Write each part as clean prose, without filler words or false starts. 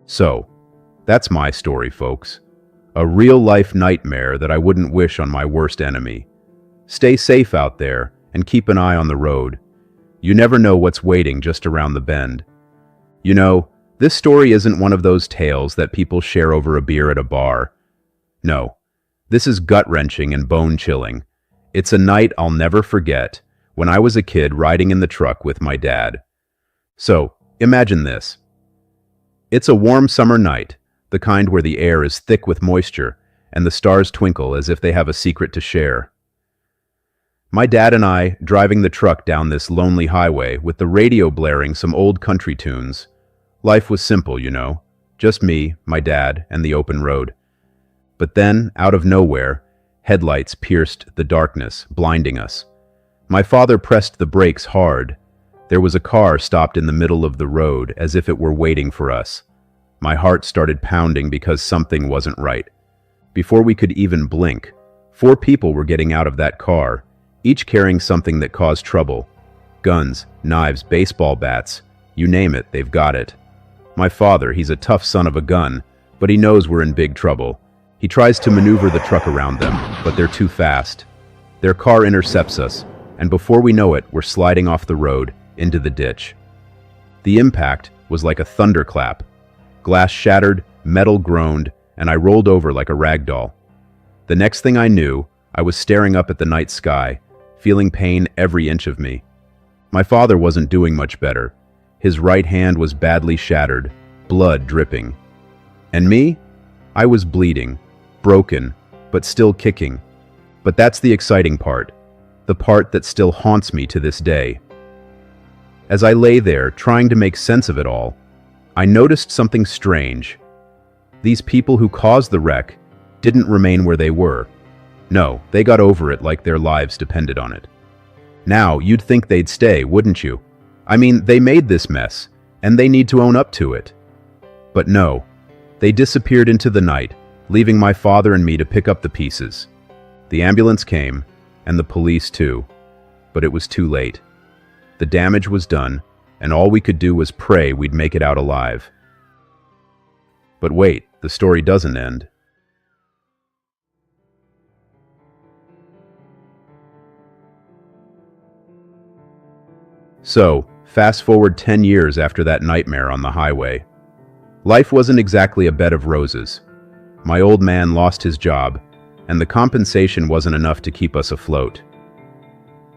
So, that's my story, folks. A real-life nightmare that I wouldn't wish on my worst enemy. Stay safe out there and keep an eye on the road. You never know what's waiting just around the bend. You know, this story isn't one of those tales that people share over a beer at a bar. No, this is gut-wrenching and bone-chilling. It's a night I'll never forget when I was a kid riding in the truck with my dad. So, imagine this. It's a warm summer night, the kind where the air is thick with moisture and the stars twinkle as if they have a secret to share. My dad and I driving the truck down this lonely highway with the radio blaring some old country tunes. Life was simple, you know. Just me, my dad, and the open road. But then, out of nowhere, headlights pierced the darkness, blinding us. My father pressed the brakes hard. There was a car stopped in the middle of the road as if it were waiting for us. My heart started pounding because something wasn't right. Before we could even blink, 4 people were getting out of that car, each carrying something that caused trouble. Guns, knives, baseball bats, you name it, they've got it. My father, he's a tough son of a gun, but he knows we're in big trouble. He tries to maneuver the truck around them, but they're too fast. Their car intercepts us, and before we know it, we're sliding off the road into the ditch. The impact was like a thunderclap. Glass shattered, metal groaned, and I rolled over like a rag doll. The next thing I knew, I was staring up at the night sky, feeling pain every inch of me. My father wasn't doing much better. His right hand was badly shattered, blood dripping. And me? I was bleeding, broken, but still kicking. But that's the exciting part, the part that still haunts me to this day. As I lay there, trying to make sense of it all, I noticed something strange. These people who caused the wreck didn't remain where they were. No, they got over it like their lives depended on it. Now, you'd think they'd stay, wouldn't you? I mean, they made this mess, and they need to own up to it. But no, they disappeared into the night, leaving my father and me to pick up the pieces. The ambulance came, and the police too, but it was too late. The damage was done, and all we could do was pray we'd make it out alive. But wait, the story doesn't end. So, fast forward 10 years after that nightmare on the highway. Life wasn't exactly a bed of roses. My old man lost his job, and the compensation wasn't enough to keep us afloat.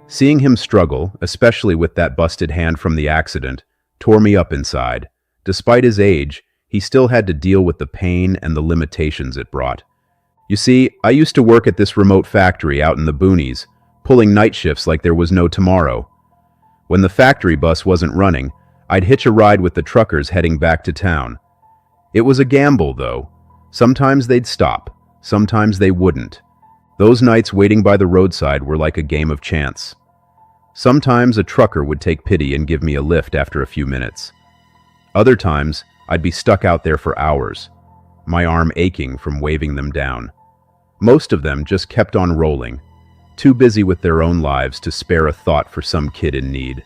Seeing him struggle, especially with that busted hand from the accident, tore me up inside. Despite his age, he still had to deal with the pain and the limitations it brought. You see, I used to work at this remote factory out in the boonies, pulling night shifts like there was no tomorrow. When the factory bus wasn't running, I'd hitch a ride with the truckers heading back to town. It was a gamble, though. Sometimes they'd stop, sometimes they wouldn't. Those nights waiting by the roadside were like a game of chance. Sometimes a trucker would take pity and give me a lift after a few minutes. Other times, I'd be stuck out there for hours, my arm aching from waving them down. Most of them just kept on rolling, too busy with their own lives to spare a thought for some kid in need.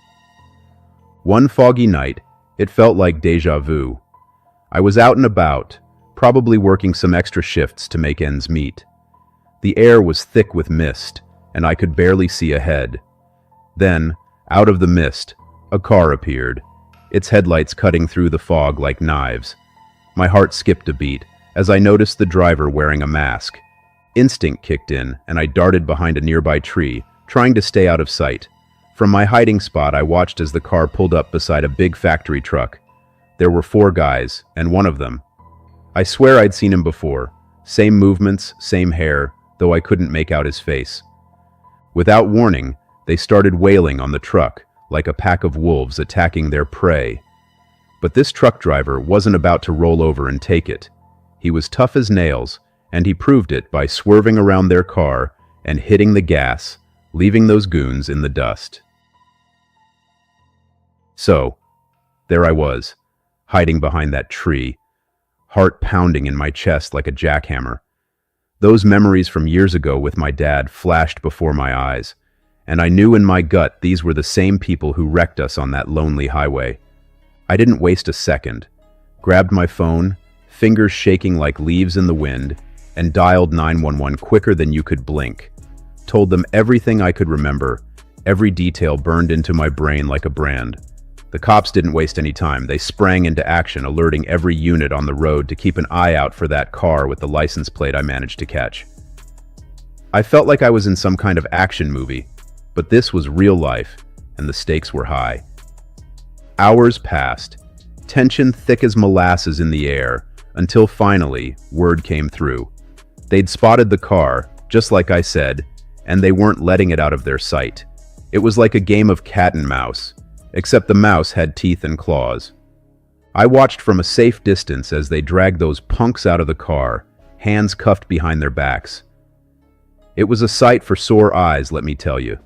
One foggy night, it felt like déjà vu. I was out and about, probably working some extra shifts to make ends meet. The air was thick with mist, and I could barely see ahead. Then, out of the mist, a car appeared, its headlights cutting through the fog like knives. My heart skipped a beat as I noticed the driver wearing a mask. Instinct kicked in, and I darted behind a nearby tree, trying to stay out of sight. From my hiding spot, I watched as the car pulled up beside a big factory truck. There were 4 guys, and one of them. I swear I'd seen him before. Same movements, same hair, though I couldn't make out his face. Without warning, they started wailing on the truck, like a pack of wolves attacking their prey. But this truck driver wasn't about to roll over and take it. He was tough as nails, and he proved it by swerving around their car and hitting the gas, leaving those goons in the dust. So, there I was, hiding behind that tree, heart pounding in my chest like a jackhammer. Those memories from years ago with my dad flashed before my eyes, and I knew in my gut these were the same people who wrecked us on that lonely highway. I didn't waste a second. grabbed my phone, fingers shaking like leaves in the wind, and dialed 911 quicker than you could blink. Told them everything I could remember, every detail burned into my brain like a brand. The cops didn't waste any time. They sprang into action, alerting every unit on the road to keep an eye out for that car with the license plate I managed to catch. I felt like I was in some kind of action movie, but this was real life, and the stakes were high. Hours passed, tension thick as molasses in the air, until finally, word came through. They'd spotted the car, just like I said, and they weren't letting it out of their sight. It was like a game of cat and mouse, except the mouse had teeth and claws. I watched from a safe distance as they dragged those punks out of the car, hands cuffed behind their backs. It was a sight for sore eyes, let me tell you.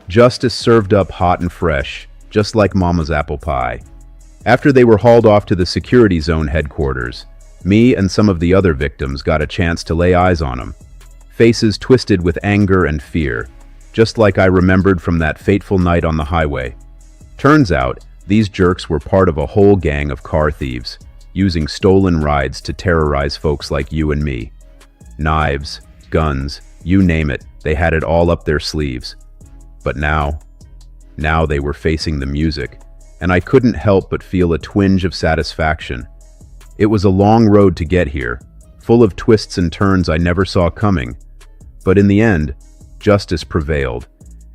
Justice served up hot and fresh, just like Mama's apple pie. After they were hauled off to the security zone headquarters, me and some of the other victims got a chance to lay eyes on them. Faces twisted with anger and fear, just like I remembered from that fateful night on the highway. Turns out, these jerks were part of a whole gang of car thieves, using stolen rides to terrorize folks like you and me. Knives, guns, you name it, they had it all up their sleeves. But now they were facing the music, and I couldn't help but feel a twinge of satisfaction. It was a long road to get here, full of twists and turns I never saw coming. But in the end, justice prevailed,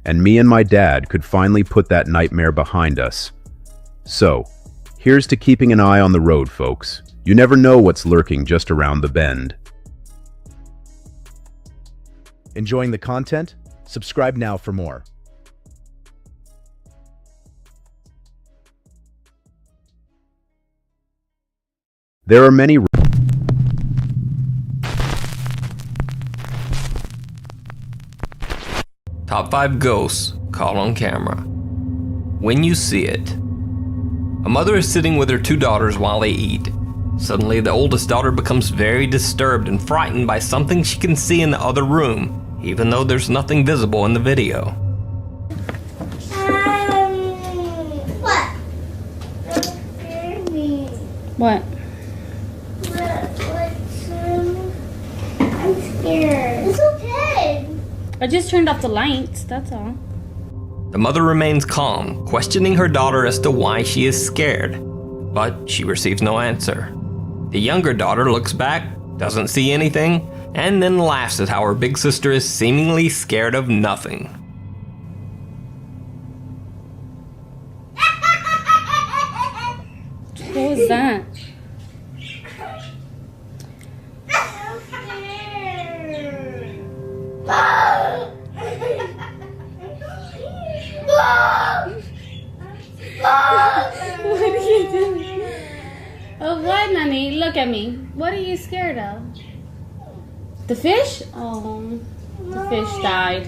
and me and my dad could finally put that nightmare behind us. So, here's to keeping an eye on the road, folks. You never know what's lurking just around the bend. Enjoying the content? Subscribe now for more. There are many Top 5 ghosts caught on camera. When you see it. A mother is sitting with her 2 daughters while they eat. Suddenly, the oldest daughter becomes very disturbed and frightened by something she can see in the other room, even though there's nothing visible in the video. What? What? I'm scared. It's okay. I just turned off the lights, that's all. The mother remains calm, questioning her daughter as to why she is scared, but she receives no answer. The younger daughter looks back, doesn't see anything, and then laughs at how her big sister is seemingly scared of nothing. What was that? What are you doing? Oh, what, Nani? Look at me. What are you scared of? The fish? Oh, the fish died.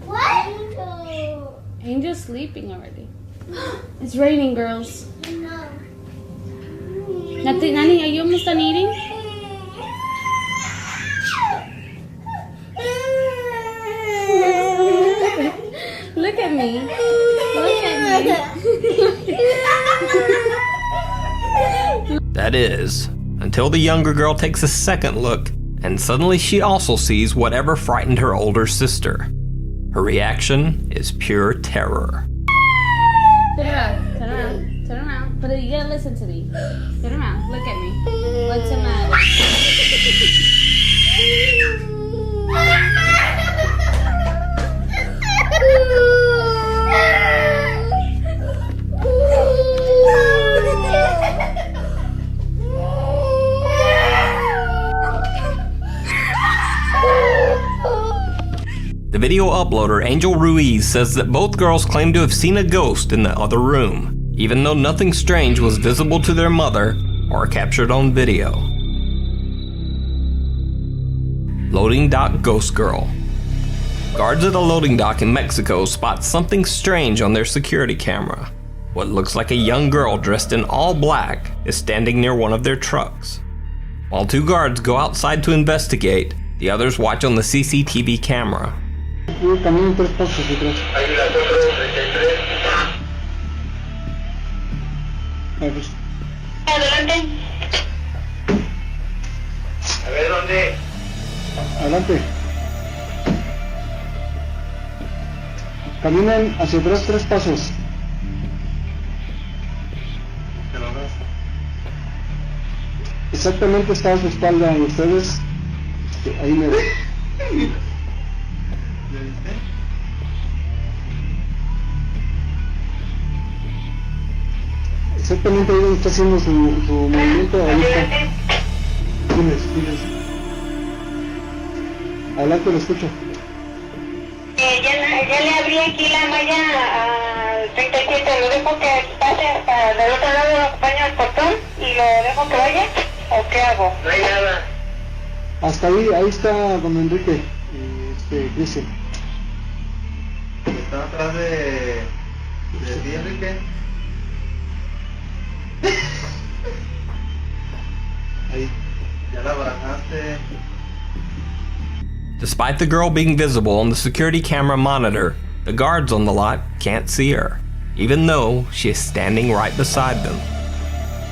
What? Angel's sleeping already. It's raining, girls. No. Nani, are you almost done eating? Look at me. Look at me. That is, until the younger girl takes a second look, and suddenly she also sees whatever frightened her older sister. Her reaction is pure terror. Turn around, turn around, turn around. But you gotta listen to me. Turn around, look at me. What's the matter? The video uploader Angel Ruiz says that both girls claim to have seen a ghost in the other room, even though nothing strange was visible to their mother or captured on video. Loading dock ghost girl. Guards at a loading dock in Mexico spot something strange on their security camera. What looks like a young girl dressed in all black is standing near one of their trucks. While 2 guards go outside to investigate, the others watch on the CCTV camera. Adelante. ¿dónde? Adelante. Caminen hacia atrás 3 pasos. ¿Te lo ves? Exactamente está a su espalda y ustedes ahí me ven. ¿Ya viste? Exactamente ahí donde está haciendo su movimiento. Ahí está. Diles. Adelante, lo escucho. Ya le abrí aquí la malla al 37, lo dejo que pase para del otro lado, lo acompaño al portón y lo dejo que vaya, ¿o qué hago? No hay nada. Hasta ahí está don Enrique y Cristian. Está atrás de ti, Enrique. Ahí. Ya la abrazaste. Despite the girl being visible on the security camera monitor, the guards on the lot can't see her, even though she is standing right beside them.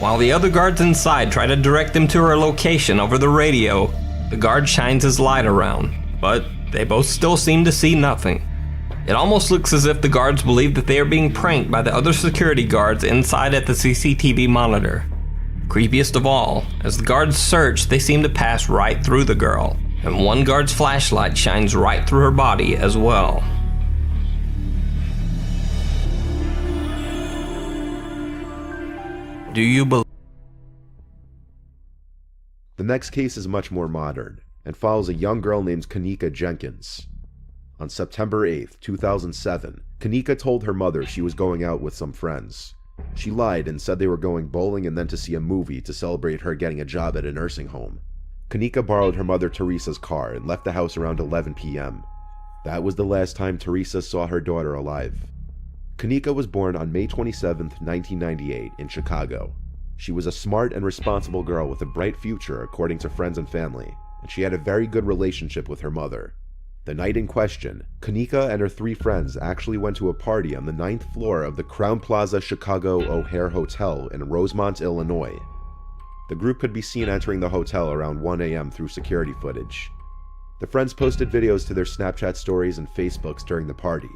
While the other guards inside try to direct them to her location over the radio, the guard shines his light around, but they both still seem to see nothing. It almost looks as if the guards believe that they are being pranked by the other security guards inside at the CCTV monitor. Creepiest of all, as the guards search, they seem to pass right through the girl, and one guard's flashlight shines right through her body as well. Do you believe? The next case is much more modern and follows a young girl named Kanika Jenkins. On September 8th, 2007, Kanika told her mother she was going out with some friends. She lied and said they were going bowling and then to see a movie to celebrate her getting a job at a nursing home. Kanika borrowed her mother Teresa's car and left the house around 11 p.m. That was the last time Teresa saw her daughter alive. Kanika was born on May 27, 1998, in Chicago. She was a smart and responsible girl with a bright future according to friends and family, and she had a very good relationship with her mother. The night in question, Kanika and her 3 friends actually went to a party on the 9th floor of the Crowne Plaza Chicago O'Hare Hotel in Rosemont, Illinois. The group could be seen entering the hotel around 1 a.m. through security footage. The friends posted videos to their Snapchat stories and Facebooks during the party,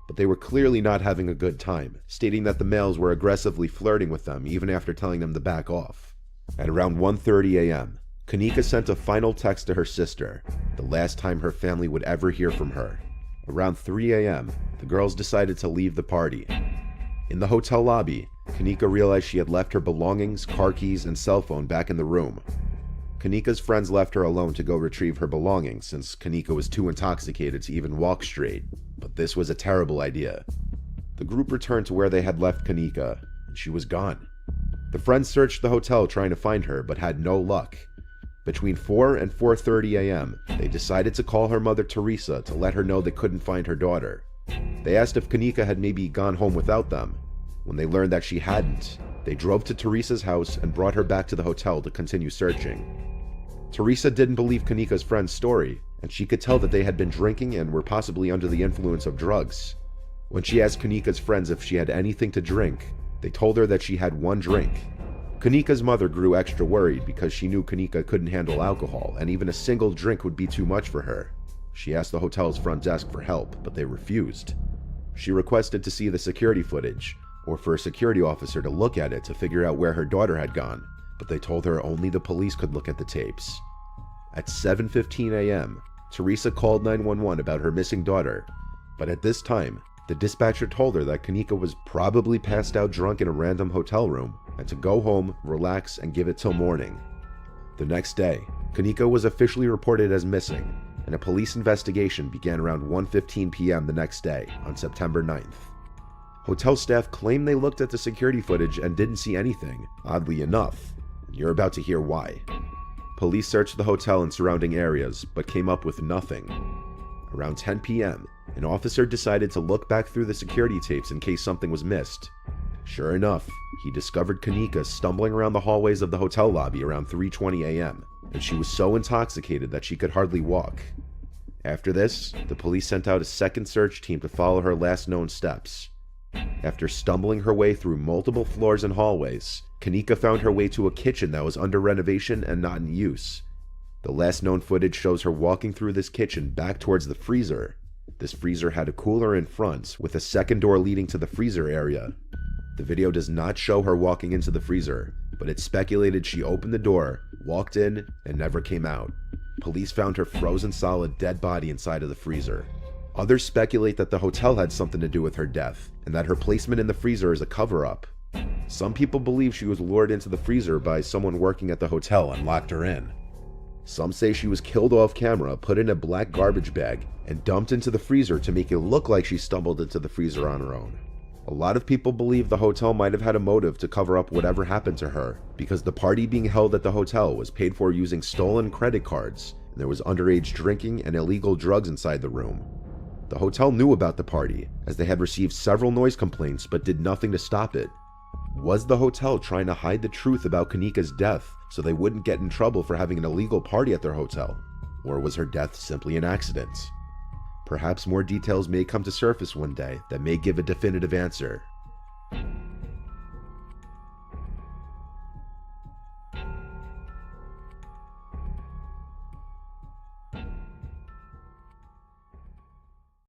but they were clearly not having a good time, stating that the males were aggressively flirting with them even after telling them to back off. At around 1:30 a.m., Kanika sent a final text to her sister, the last time her family would ever hear from her. Around 3 a.m., the girls decided to leave the party. In the hotel lobby, Kanika realized she had left her belongings, car keys, and cell phone back in the room. Kanika's friends left her alone to go retrieve her belongings since Kanika was too intoxicated to even walk straight, but this was a terrible idea. The group returned to where they had left Kanika, and she was gone. The friends searched the hotel trying to find her, but had no luck. Between 4 and 4:30 a.m., they decided to call her mother Teresa to let her know they couldn't find her daughter. They asked if Kanika had maybe gone home without them. When they learned that she hadn't, they drove to Teresa's house and brought her back to the hotel to continue searching. Teresa didn't believe Kanika's friend's story, and she could tell that they had been drinking and were possibly under the influence of drugs. When she asked Kanika's friends if she had anything to drink, they told her that she had 1 drink. Kanika's mother grew extra worried because she knew Kanika couldn't handle alcohol, and even a single drink would be too much for her. She asked the hotel's front desk for help, but they refused. She requested to see the security footage, or for a security officer to look at it to figure out where her daughter had gone, but they told her only the police could look at the tapes. At 7:15 a.m., Teresa called 911 about her missing daughter, but at this time, the dispatcher told her that Kanika was probably passed out drunk in a random hotel room and to go home, relax, and give it till morning. The next day, Kanika was officially reported as missing, and a police investigation began around 1:15 p.m. the next day, on September 9th. Hotel staff claimed they looked at the security footage and didn't see anything, oddly enough. You're about to hear why. Police searched the hotel and surrounding areas, but came up with nothing. Around 10 p.m., an officer decided to look back through the security tapes in case something was missed. Sure enough, he discovered Kanika stumbling around the hallways of the hotel lobby around 3:20 a.m., and she was so intoxicated that she could hardly walk. After this, the police sent out a second search team to follow her last known steps. After stumbling her way through multiple floors and hallways, Kanika found her way to a kitchen that was under renovation and not in use. The last known footage shows her walking through this kitchen back towards the freezer. This freezer had a cooler in front with a second door leading to the freezer area. The video does not show her walking into the freezer, but it's speculated she opened the door, walked in, and never came out. Police found her frozen solid dead body inside of the freezer. Others speculate that the hotel had something to do with her death, and that her placement in the freezer is a cover-up. Some people believe she was lured into the freezer by someone working at the hotel and locked her in. Some say she was killed off camera, put in a black garbage bag, and dumped into the freezer to make it look like she stumbled into the freezer on her own. A lot of people believe the hotel might have had a motive to cover up whatever happened to her, because the party being held at the hotel was paid for using stolen credit cards, and there was underage drinking and illegal drugs inside the room. The hotel knew about the party, as they had received several noise complaints but did nothing to stop it. Was the hotel trying to hide the truth about Kanika's death so they wouldn't get in trouble for having an illegal party at their hotel? Or was her death simply an accident? Perhaps more details may come to surface one day that may give a definitive answer.